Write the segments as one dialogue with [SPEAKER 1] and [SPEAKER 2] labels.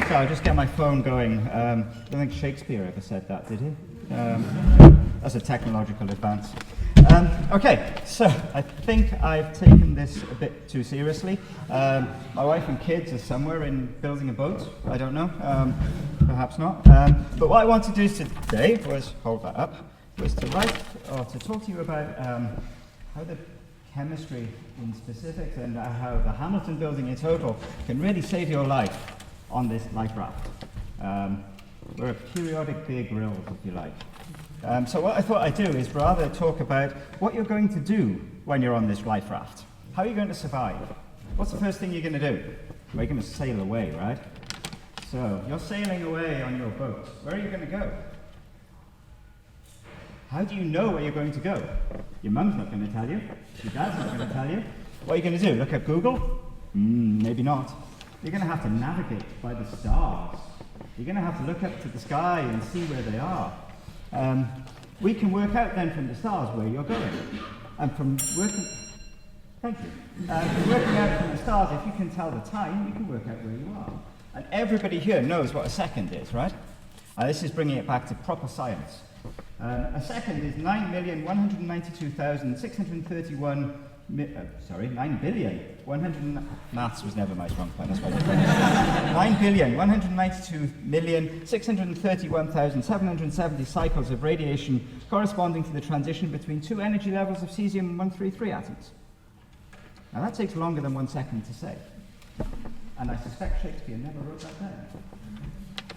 [SPEAKER 1] So I'll just get my phone going. I don't think Shakespeare ever said that, did he? That's a technological advance. Okay, so I think I've taken this a bit too seriously. My wife and kids are somewhere in building a boat. I don't know. Perhaps not. But what I want to do today was, hold that up, was to talk to you about how the chemistry in specifics and how the Hamilton building in total can really save your life on this Liferaft. We're a periodic beer grill, if you like. So what I thought I'd do is rather talk about what you're going to do when you're on this Liferaft. How are you going to survive? What's the first thing you're going to do? Well, you're going to sail away, right? So you're sailing away on your boat. Where are you going to go? How do you know where you're going to go? Your mum's not going to tell you. Your dad's not going to tell you. What are you going to do? Look at Google? Maybe not. You're going to have to navigate by the stars. You're going to have to look up to the sky and see where they are. We can work out then from the stars where you're going. And from working out from the stars, if you can tell the time, you can work out where you are. And everybody here knows what a second is, right? This is bringing it back to proper science. A second is 9,192,631. 9,100,000. Maths was never my strong point. That's why. 9,192,631,770 cycles of radiation corresponding to the transition between two energy levels of cesium-133 atoms. Now that takes longer than 1 second to say, and I suspect Shakespeare never wrote that down.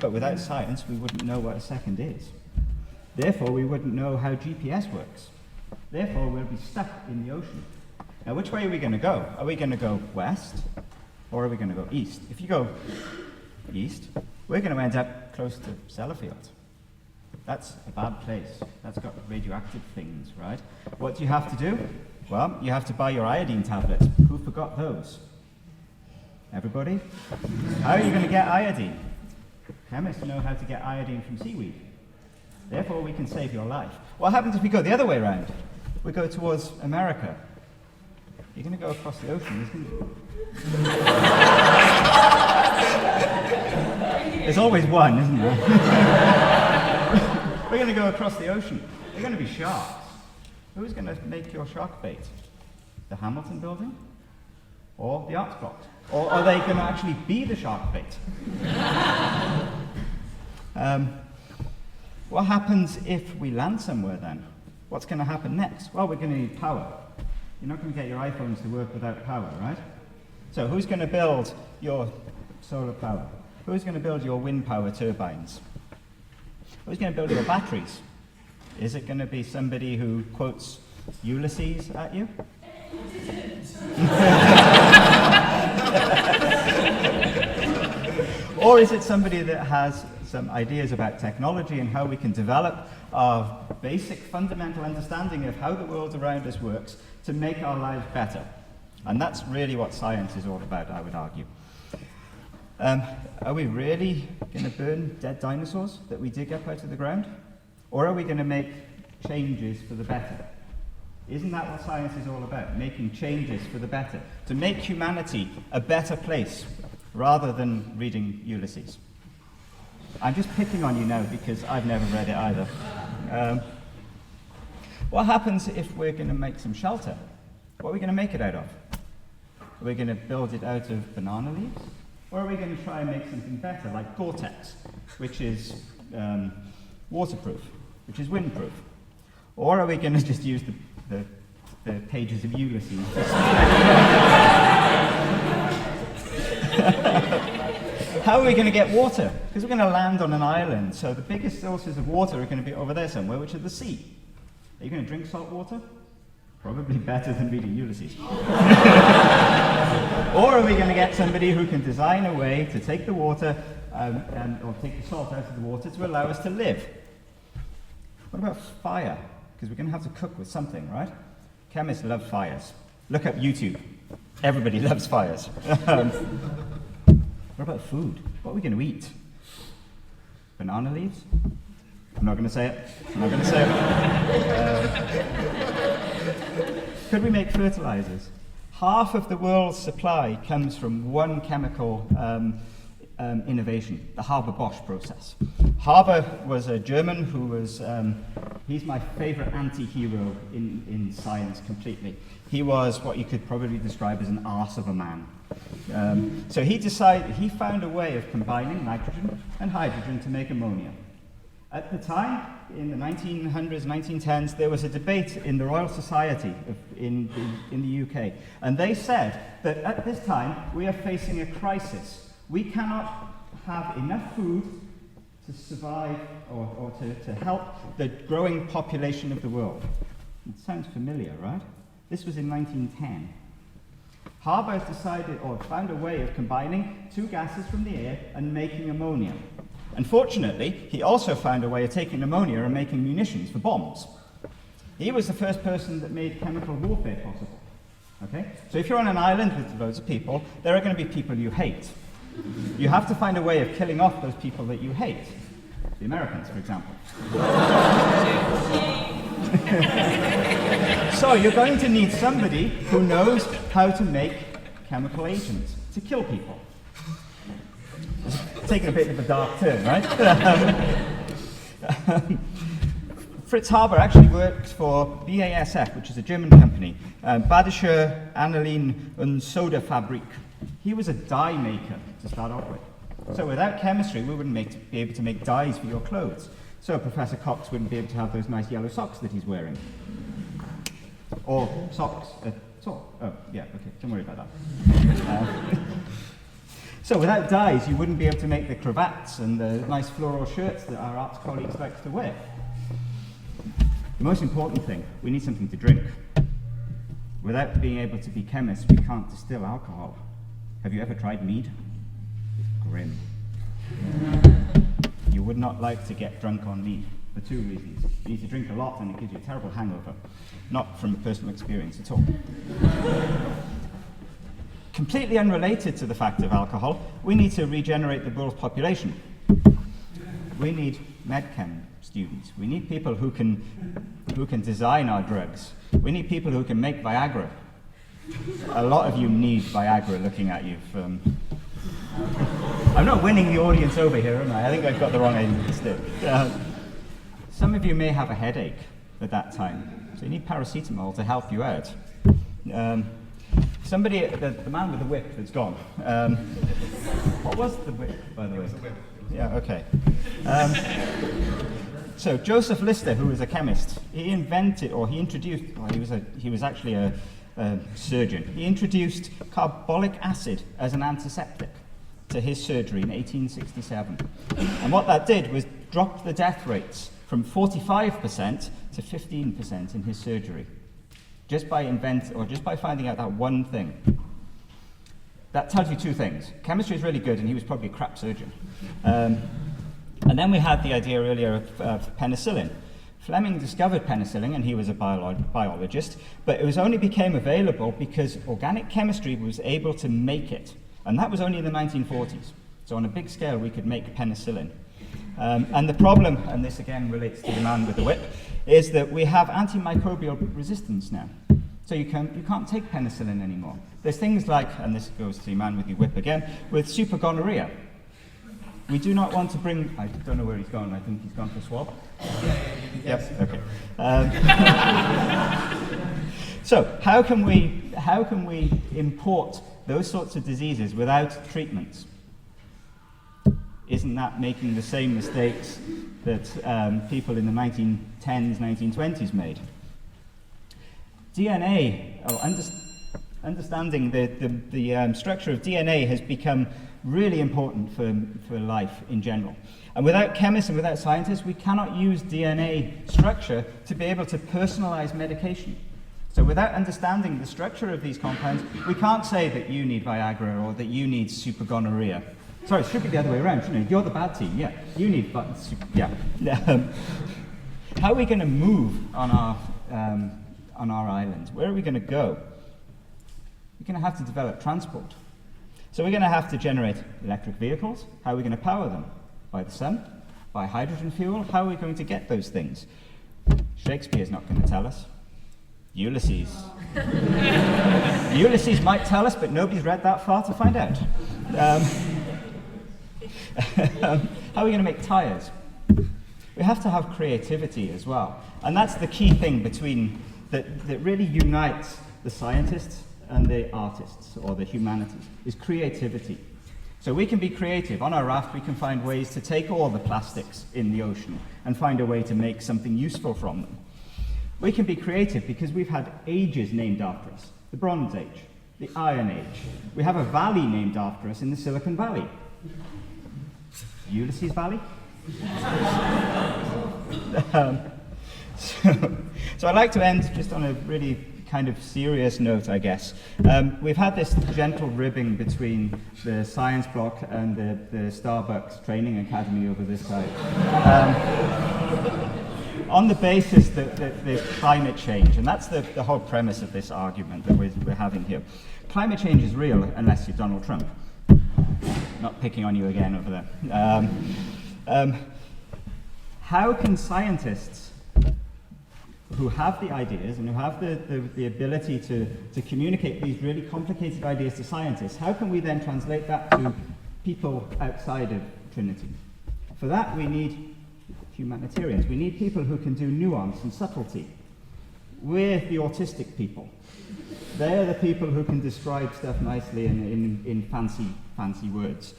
[SPEAKER 1] But without science, we wouldn't know what a second is. Therefore, we wouldn't know how GPS works. Therefore, we'll be stuck in the ocean. Now, which way are we going to go? Are we going to go west, or are we going to go east? If you go east, we're going to end up close to Sellafield. That's a bad place. That's got radioactive things, right? What do you have to do? Well, you have to buy your iodine tablets. Who forgot those? Everybody? How are you going to get iodine? Chemists know how to get iodine from seaweed. Therefore, we can save your life. What happens if we go the other way around? We go towards America. You're going to go across the ocean, isn't it? There's always one, isn't there? We're going to go across the ocean. They're going to be sharks. Who's going to make your shark bait? The Hamilton building? Or the arts block? Or are they going to actually be the shark bait? What happens if we land somewhere then? What's going to happen next? Well, we're going to need power. You're not going to get your iPhones to work without power, right? So who's going to build your solar power? Who's going to build your wind power turbines? Who's going to build your batteries? Is it going to be somebody who quotes Ulysses at you? Or is it somebody that has some ideas about technology and how we can develop our basic fundamental understanding of how the world around us works to make our lives better? And that's really what science is all about, I would argue. Are we really going to burn dead dinosaurs that we dig up out of the ground? Or are we going to make changes for the better? Isn't that what science is all about? Making changes for the better. To make humanity a better place, rather than reading Ulysses. I'm just picking on you now because I've never read it either. What happens if we're going to make some shelter? What are we going to make it out of? Are we going to build it out of banana leaves? Or are we going to try and make something better, like Gore-Tex, which is waterproof, which is windproof? Or are we going to just use the pages of Ulysses? How are we going to get water? Because we're going to land on an island, so the biggest sources of water are going to be over there somewhere, which is the sea. Are you going to drink salt water? Probably better than reading Ulysses. Or are we going to get somebody who can design a way to take the water, or take the salt out of the water to allow us to live? What about fire? Because we're going to have to cook with something, right? Chemists love fires. Look up YouTube. Everybody loves fires. What about food? What are we going to eat? Banana leaves? I'm not going to say it. I'm not going to say it. Could we make fertilizers? Half of the world's supply comes from one chemical innovation, the Haber-Bosch process. Haber was a German who was, he's my favorite anti-hero in science completely. He was what you could probably describe as an arse of a man. So he found a way of combining nitrogen and hydrogen to make ammonia. At the time, in the 1900s, 1910s, there was a debate in the Royal Society in the UK, and they said that at this time we are facing a crisis. We cannot have enough food to survive or to help the growing population of the world. It sounds familiar, right? This was in 1910. Haber decided, or found a way of combining two gases from the air and making ammonia. Unfortunately, he also found a way of taking ammonia and making munitions for bombs. He was the first person that made chemical warfare possible. Okay? So if you're on an island with loads of people, there are going to be people you hate. You have to find a way of killing off those people that you hate. The Americans, for example. So you're going to need somebody who knows how to make chemical agents to kill people. Taking a bit of a dark turn, right? Fritz Haber actually worked for BASF, which is a German company, Badische Aniline und Soda Fabrik. He was a dye maker to start off with. So without chemistry, we wouldn't be able to make dyes for your clothes. So Professor Cox wouldn't be able to have those nice yellow socks that he's wearing. Or socks. Oh, yeah, okay, don't worry about that. So without dyes, you wouldn't be able to make the cravats and the nice floral shirts that our arts colleagues like to wear. The most important thing, we need something to drink. Without being able to be chemists, we can't distill alcohol. Have you ever tried mead? It's grim. You would not like to get drunk on mead for two reasons. You need to drink a lot and it gives you a terrible hangover. Not from personal experience at all. Completely unrelated to the fact of alcohol, we need to regenerate the world's population. We need medchem students. We need people who can design our drugs. We need people who can make Viagra. A lot of you need Viagra looking at you. I'm not winning the audience over here, am I? I think I've got the wrong end of the stick. Some of you may have a headache at that time, so you need paracetamol to help you out. Somebody, the man with the whip that's gone. What was the whip, by the way?
[SPEAKER 2] It was a whip.
[SPEAKER 1] Yeah, okay. So Joseph Lister, who was a chemist, he was actually a surgeon. He introduced carbolic acid as an antiseptic to his surgery in 1867. And what that did was drop the death rates from 45% to 15% in his surgery. Just by finding out that one thing. That tells you two things. Chemistry is really good, and he was probably a crap surgeon. And then we had the idea earlier of penicillin. Fleming discovered penicillin, and he was a biologist, but it was only became available because organic chemistry was able to make it. And that was only in the 1940s. So on a big scale, we could make penicillin. And the problem, and this again relates to the man with the whip, is that we have antimicrobial resistance now. So you can't take penicillin anymore. There's things like, and this goes to the man with the whip again, with super gonorrhea. We do not want to bring, I don't know where he's gone, I think he's gone for a swab. Yep, okay. So how can we import those sorts of diseases without treatments? Isn't that making the same mistakes that people in the 1910s, 1920s made? DNA, understanding the structure of DNA has become really important for life in general. And without chemists and without scientists, we cannot use DNA structure to be able to personalize medication. So without understanding the structure of these compounds, we can't say that you need Viagra or that you need super gonorrhea. Sorry, it should be the other way around, shouldn't it? You're the bad team, yeah. You need, yeah. How are we going to move on our island? Where are we going to go? We're going to have to develop transport. So we're going to have to generate electric vehicles. How are we going to power them? By the sun? By hydrogen fuel? How are we going to get those things? Shakespeare's not going to tell us. Ulysses. Ulysses might tell us, but nobody's read that far to find out. How are we going to make tyres? We have to have creativity as well. And that's the key thing that really unites the scientists and the artists, or the humanities, is creativity. So we can be creative. On our raft, we can find ways to take all the plastics in the ocean and find a way to make something useful from them. We can be creative because we've had ages named after us. The Bronze Age, the Iron Age. We have a valley named after us in the Silicon Valley. Ulysses Valley? So I'd like to end just on a really kind of serious note, I guess. We've had this gentle ribbing between the science block and the Starbucks training academy over this side. On the basis that there's climate change, and that's the whole premise of this argument that we're having here. Climate change is real unless you're Donald Trump. Not picking on you again over there. How can scientists who have the ideas and who have the ability to communicate these really complicated ideas to scientists, how can we then translate that to people outside of Trinity? For that we need humanitarians. We need people who can do nuance and subtlety. We're the autistic people. They're the people who can describe stuff nicely in fancy words.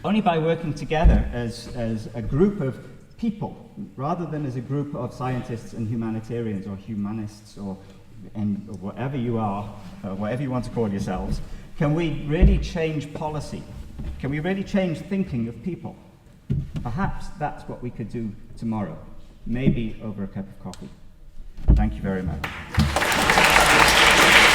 [SPEAKER 1] Only by working together as a group of people, rather than as a group of scientists and humanitarians or humanists or whatever you are, whatever you want to call yourselves, can we really change policy? Can we really change thinking of people? Perhaps that's what we could do tomorrow, maybe over a cup of coffee. Thank you very much.